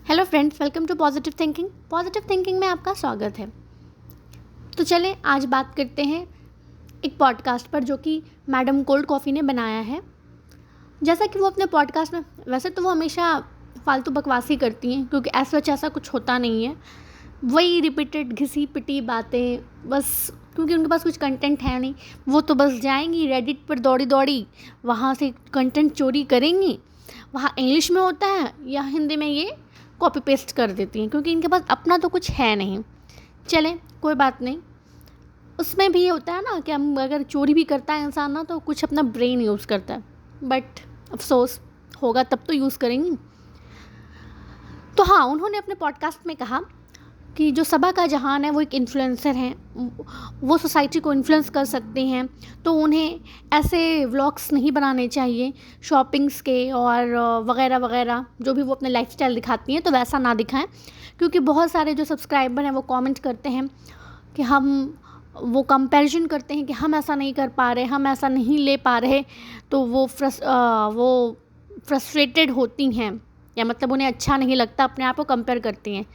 Hello friends, welcome to positive thinking. Positive thinking में आपका स्वागत है। तो चलें आज बात करते हैं एक पॉडकास्ट पर जो कि मैडम कोल्ड कॉफ़ी ने बनाया है। जैसा कि वो अपने पॉडकास्ट में, वैसे तो वो हमेशा फालतू बकवासी करती हैं क्योंकि ऐसा कुछ होता नहीं है। वही रिपीटेड घिसी पिटी बातें बस, क्योंकि उनके पास कुछ कंटेंट है नहीं। वो तो बस जाएंगी रेडिट पर दौड़ी दौड़ी, वहाँ से कंटेंट चोरी करेंगी। वहाँ इंग्लिश में होता है या हिंदी में ये कॉपी पेस्ट कर देती हैं क्योंकि इनके पास अपना तो कुछ है नहीं। चलें कोई बात नहीं, उसमें भी ये होता है ना कि हम अगर चोरी भी करता है इंसान ना तो कुछ अपना ब्रेन यूज़ करता है, बट अफसोस होगा तब तो यूज़ करेंगी। तो हाँ, उन्होंने अपने पॉडकास्ट में कहा कि जो सबा का जहान है वो एक इन्फ्लुएंसर हैं, वो सोसाइटी को इन्फ्लुएंस कर सकते हैं। तो उन्हें ऐसे व्लॉग्स नहीं बनाने चाहिए शॉपिंग्स के और वगैरह वगैरह, जो भी वो अपने लाइफस्टाइल दिखाती हैं तो वैसा ना दिखाएं। क्योंकि बहुत सारे जो सब्सक्राइबर हैं वो कमेंट करते हैं कि वो कंपैरिजन करते हैं कि हम ऐसा नहीं कर पा रहे, हम ऐसा नहीं ले पा रहे। तो वो फ्रस्ट्रेटेड होती हैं, या मतलब उन्हें अच्छा नहीं लगता, अपने आप को कंपेयर करती हैं।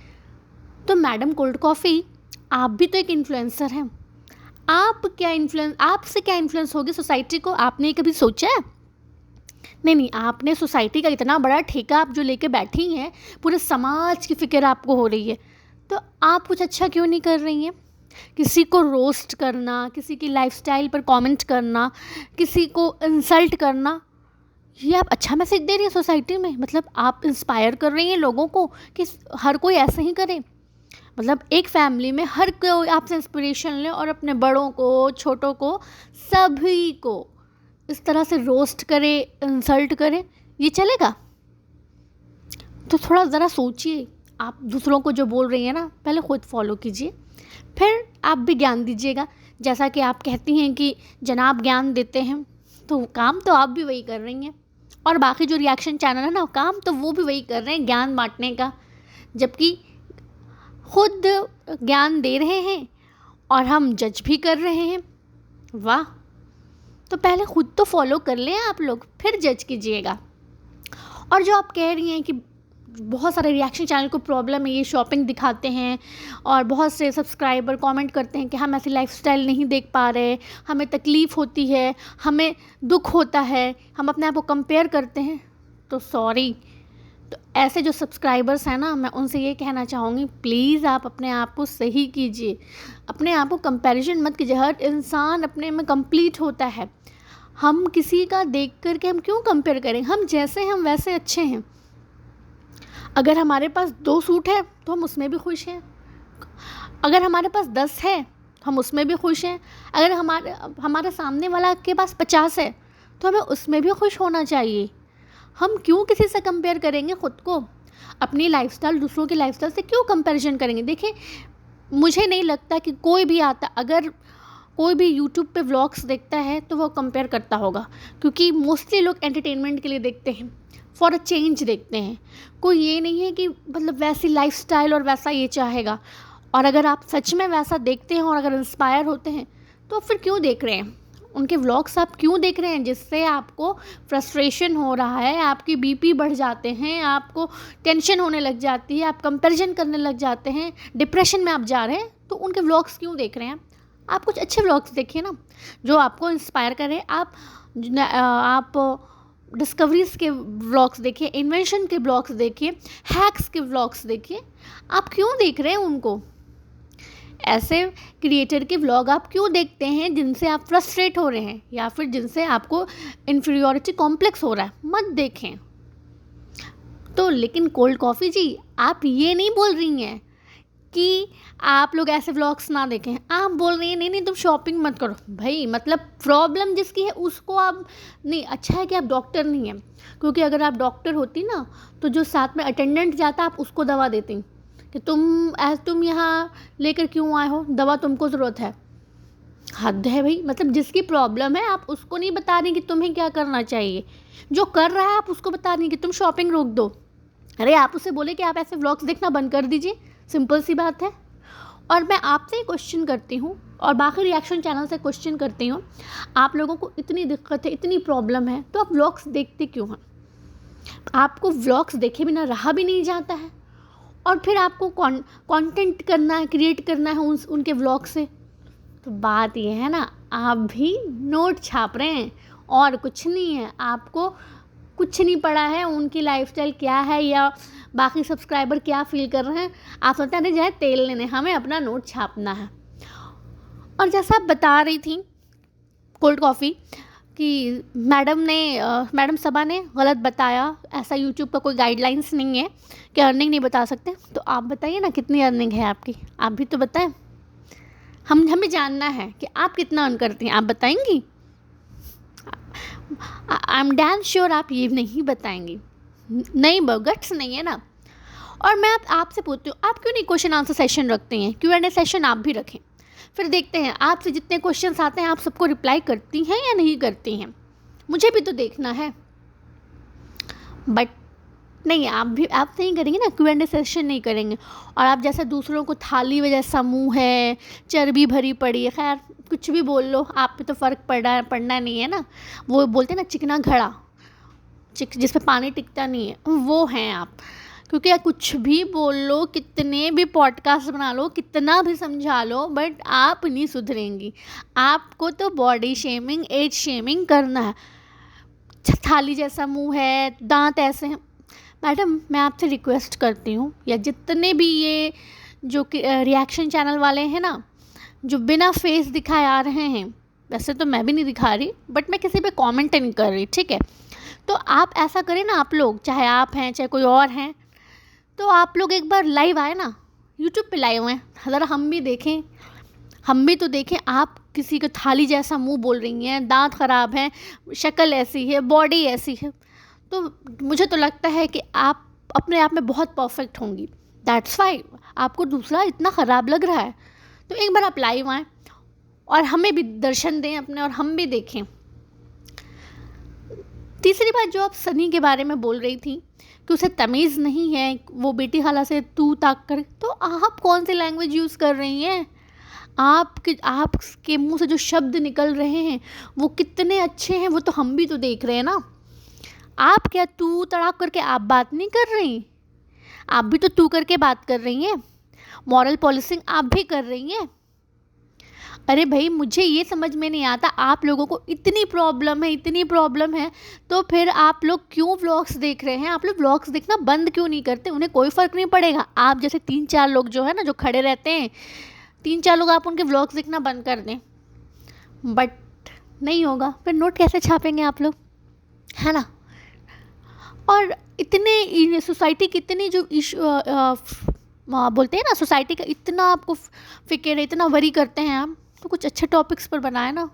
तो मैडम कोल्ड कॉफ़ी, आप भी तो एक इन्फ्लुएंसर हैं। आपसे क्या इन्फ्लुएंस होगी सोसाइटी को, आपने कभी सोचा है? नहीं, आपने सोसाइटी का इतना बड़ा ठेका आप जो लेके बैठी हैं, पूरे समाज की फ़िक्र आपको हो रही है, तो आप कुछ अच्छा क्यों नहीं कर रही हैं? किसी को रोस्ट करना, किसी की लाइफस्टाइल पर कमेंट करना, किसी को इंसल्ट करना, ये आप अच्छा मैसेज दे रही हैं सोसाइटी में। मतलब आप इंस्पायर कर रही हैं लोगों को कि हर कोई ऐसे ही करे। मतलब एक फैमिली में हर कोई आपसे इंस्पिरेशन ले और अपने बड़ों को, छोटों को, सभी को इस तरह से रोस्ट करे, इंसल्ट करे, ये चलेगा? तो थोड़ा ज़रा सोचिए। आप दूसरों को जो बोल रही हैं ना, पहले खुद फॉलो कीजिए, फिर आप भी ज्ञान दीजिएगा। जैसा कि आप कहती हैं कि जनाब ज्ञान देते हैं, तो काम तो आप भी वही कर रही हैं। और बाकी जो रिएक्शन चैनल है ना, काम तो वो भी वही कर रहे हैं, ज्ञान बांटने का। जबकि खुद ज्ञान दे रहे हैं और हम जज भी कर रहे हैं। वाह! तो पहले खुद तो फॉलो कर लें आप लोग, फिर जज कीजिएगा। और जो आप कह रही हैं कि बहुत सारे रिएक्शन चैनल को प्रॉब्लम है, ये शॉपिंग दिखाते हैं और बहुत से सब्सक्राइबर कमेंट करते हैं कि हम ऐसी लाइफस्टाइल नहीं देख पा रहे, हमें तकलीफ़ होती है, हमें दुख होता है, हम अपने आप को कंपेयर करते हैं। तो सॉरी, तो ऐसे जो सब्सक्राइबर्स हैं ना, मैं उनसे ये कहना चाहूँगी, प्लीज़ आप अपने आप को सही कीजिए। अपने आप को कंपैरिजन मत कीजिए। हर इंसान अपने में कंप्लीट होता है। हम किसी का देख कर के हम क्यों कंपेयर करें? हम जैसे हैं हम वैसे अच्छे हैं। अगर हमारे पास 2 सूट है तो हम उसमें भी खुश हैं। अगर हमारे पास 10 है हम उसमें भी खुश हैं। अगर हमारा सामने वाला के पास 50 है तो हमें उसमें भी खुश होना चाहिए। हम क्यों किसी से कंपेयर करेंगे खुद को? अपनी लाइफस्टाइल दूसरों की लाइफस्टाइल से क्यों कंपैरिजन करेंगे? देखिए, मुझे नहीं लगता कि अगर कोई भी यूट्यूब पे व्लॉग्स देखता है तो वो कंपेयर करता होगा, क्योंकि मोस्टली लोग एंटरटेनमेंट के लिए देखते हैं, फॉर अ चेंज देखते हैं। कोई ये नहीं है कि मतलब वैसी लाइफस्टाइल और वैसा ये चाहेगा। और अगर आप सच में वैसा देखते हैं और अगर इंस्पायर होते हैं तो फिर क्यों देख रहे हैं उनके व्लॉग्स? आप क्यों देख रहे हैं जिससे आपको फ्रस्ट्रेशन हो रहा है, आपकी बीपी बढ़ जाते हैं, आपको टेंशन होने लग जाती है, आप कंपैरिजन करने लग जाते हैं, डिप्रेशन में आप जा रहे हैं, तो उनके व्लॉग्स क्यों देख रहे हैं? आप कुछ अच्छे व्लॉग्स देखिए ना, जो आपको इंस्पायर करें। आप डिस्कवरीज़ के व्लॉग्स देखिए, इन्वेंशन के व्लॉग्स देखिए, हैक्स के व्लॉग्स देखिए। आप क्यों देख रहे हैं उनको? ऐसे क्रिएटर के व्लॉग आप क्यों देखते हैं जिनसे आप फ्रस्ट्रेट हो रहे हैं या फिर जिनसे आपको इन्फीरियॉरिटी कॉम्प्लेक्स हो रहा है? मत देखें। तो लेकिन कोल्ड कॉफ़ी जी, आप ये नहीं बोल रही हैं कि आप लोग ऐसे व्लॉग्स ना देखें। आप बोल रही हैं नहीं तुम शॉपिंग मत करो। भाई, मतलब प्रॉब्लम जिसकी है उसको आप नहीं। अच्छा है कि आप डॉक्टर नहीं हैं, क्योंकि अगर आप डॉक्टर होती ना तो जो साथ में अटेंडेंट जाता आप उसको दवा देती कि तुम यहाँ लेकर क्यों आए हो, दवा तुमको ज़रूरत है। हद है भाई। मतलब जिसकी प्रॉब्लम है आप उसको नहीं बता रही कि तुम्हें क्या करना चाहिए, जो कर रहा है आप उसको बता रही कि तुम शॉपिंग रोक दो। अरे आप उसे बोले कि आप ऐसे व्लॉग्स देखना बंद कर दीजिए, सिंपल सी बात है। और मैं आपसे क्वेश्चन करती हूँ और बाकी रिएक्शन चैनल से क्वेश्चन करती हूँ, आप लोगों को इतनी दिक्कत है, इतनी प्रॉब्लम है, तो आप व्लॉग्स देखते क्यों हैं? आपको व्लॉग्स देखे बिना रहा भी नहीं जाता है और फिर आपको कंटेंट करना है, क्रिएट करना है उनके व्लॉग से। तो बात ये है ना, आप भी नोट छाप रहे हैं और कुछ नहीं है, आपको कुछ नहीं पड़ा है उनकी लाइफस्टाइल क्या है या बाकी सब्सक्राइबर क्या फील कर रहे हैं। आप सोचते हैं जाए तेल लेने, हमें अपना नोट छापना है। और जैसा आप बता रही थी कोल्ड कॉफ़ी कि मैडम सबा ने गलत बताया, ऐसा यूट्यूब का कोई गाइडलाइंस नहीं है कि अर्निंग नहीं बता सकते। तो आप बताइए ना कितनी अर्निंग है आपकी, आप भी तो बताएं। हमें जानना है कि आप कितना अर्न करती हैं, आप बताएंगी? आई एम डैम श्योर आप ये नहीं बताएंगी। नहीं, गट्स नहीं है ना। और मैं आपसे पूछती हूँ, आप क्यों नहीं क्वेश्चन आंसर सेशन रखते हैं? Q&A सेशन आप भी रखें, फिर देखते हैं आपसे जितने क्वेश्चंस आते हैं आप सबको रिप्लाई करती हैं या नहीं करती हैं, मुझे भी तो देखना है। बट नहीं, आप नहीं करेंगे ना, Q&A सेशन नहीं करेंगे। और आप जैसे दूसरों को थाली में जैसा मुँह है, चर्बी भरी पड़ी है, खैर कुछ भी बोल लो, आप पे तो फ़र्क पड़ना नहीं है ना। वो बोलते हैं ना चिकना घड़ा, जिस पे पानी टिकता नहीं है, वो हैं आप। क्योंकि कुछ भी बोल लो, कितने भी पॉडकास्ट बना लो, कितना भी समझा लो, बट आप नहीं सुधरेंगी। आपको तो बॉडी शेमिंग, एज शेमिंग करना है। थाली जैसा मुंह है, दांत ऐसे हैं। मैडम मैं आपसे रिक्वेस्ट करती हूँ, या जितने भी ये जो रिएक्शन चैनल वाले हैं ना, जो बिना फेस दिखाए आ रहे हैं, वैसे तो मैं भी नहीं दिखा रही, बट मैं किसी पे कमेंट नहीं कर रही, ठीक है? तो आप ऐसा करें ना, आप लोग, चाहे आप हैं चाहे कोई और हैं, तो आप लोग एक बार लाइव आए ना, यूट्यूब पे लाइव हैं, ज़रा हम भी देखें, हम भी तो देखें। आप किसी को थाली जैसा मुंह बोल रही हैं, दांत ख़राब हैं, शक्ल ऐसी है, बॉडी ऐसी है, तो मुझे तो लगता है कि आप अपने आप में बहुत परफेक्ट होंगी। दैट्स वाई आपको दूसरा इतना ख़राब लग रहा है। तो एक बार आप लाइव आएँ और हमें भी दर्शन दें अपने, और हम भी देखें। तीसरी बात जो आप सनी के बारे में बोल रही थी कि उसे तमीज़ नहीं है, वो बेटी खाला से तू ताक कर, तो आप कौन सी लैंग्वेज यूज़ कर रही हैं? आपके मुंह से जो शब्द निकल रहे हैं वो कितने अच्छे हैं, वो तो हम भी तो देख रहे हैं ना। आप क्या तू तड़ाक करके आप बात नहीं कर रही, आप भी तो तू करके बात कर रही हैं। मॉरल पॉलिसिंग आप भी कर रही हैं। अरे भाई, मुझे ये समझ में नहीं आता, आप लोगों को इतनी प्रॉब्लम है, तो फिर आप लोग क्यों व्लॉग्स देख रहे हैं? आप लोग व्लॉग्स देखना बंद क्यों नहीं करते? उन्हें कोई फ़र्क नहीं पड़ेगा। आप जैसे 3-4 लोग जो है ना, जो खड़े रहते हैं, 3-4 लोग, आप उनके व्लॉग्स देखना बंद कर दें, बट नहीं होगा। फिर नोट कैसे छापेंगे आप लोग, है ना? और इतने सोसाइटी की इतनी जो बोलते हैं ना, सोसाइटी का इतना आपको फिक्र है, इतना वरी करते हैं आप, तो कुछ अच्छे टॉपिक्स पर बनाए ना।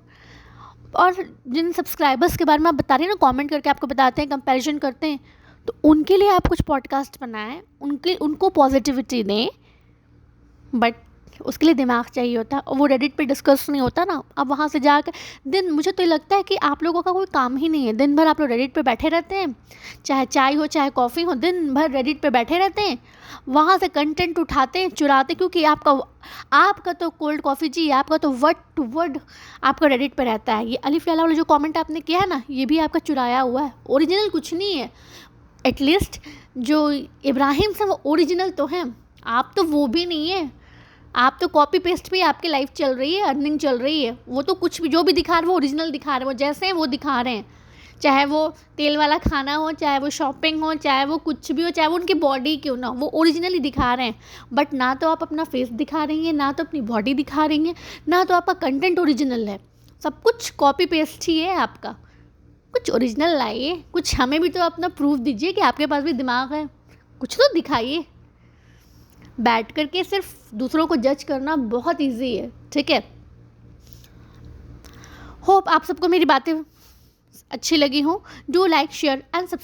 और जिन सब्सक्राइबर्स के बारे में आप बता रहे हैं ना, कमेंट करके आपको बताते हैं, कंपैरिजन करते हैं, तो उनके लिए आप कुछ पॉडकास्ट बनाएं, उनको पॉजिटिविटी दें। बट उसके लिए दिमाग चाहिए होता है, और वो रेडिट पे डिस्कस नहीं होता ना। अब वहाँ से जाकर मुझे तो लगता है कि आप लोगों का कोई काम ही नहीं है। दिन भर आप लोग रेडिट पे बैठे रहते हैं, चाहे चाय हो चाहे कॉफ़ी हो, दिन भर रेडिट पे बैठे रहते हैं, वहाँ से कंटेंट उठाते हैं, चुराते। क्योंकि आपका तो कोल्ड कॉफ़ी जी, आपका तो वर्ड टू वर्ड आपका रेडिट पे रहता है। ये अलिफ लैला वाला जो कॉमेंट आपने किया है ना, ये भी आपका चुराया हुआ है, ओरिजिनल कुछ नहीं है। एटलीस्ट जो इब्राहिम से वो ओरिजिनल तो हैं, आप तो वो भी नहीं है। आप तो कॉपी पेस्ट पे आपकी लाइफ चल रही है, अर्निंग चल रही है। वो तो कुछ भी जो भी दिखा रहे हैं वो ओरिजिनल दिखा रहे हैं, वो जैसे हैं वो दिखा रहे हैं। चाहे वो तेल वाला खाना हो, चाहे वो शॉपिंग हो, चाहे वो कुछ भी हो, चाहे वो उनकी बॉडी क्यों ना, वो ओरिजिनली दिखा रहे हैं। बट ना तो आप अपना फेस दिखा रही हैं, ना तो अपनी बॉडी दिखा रही हैं, ना तो आपका कंटेंट ओरिजिनल है। सब कुछ कॉपी पेस्ट ही है आपका। कुछ ओरिजिनल लाइए, कुछ हमें भी तो अपना प्रूफ दीजिए कि आपके पास भी दिमाग है, कुछ तो दिखाइए। बैठ करके सिर्फ दूसरों को जज करना बहुत इजी है, ठीक है? होप आप सबको मेरी बातें अच्छी लगी हों। Do like, share and subscribe.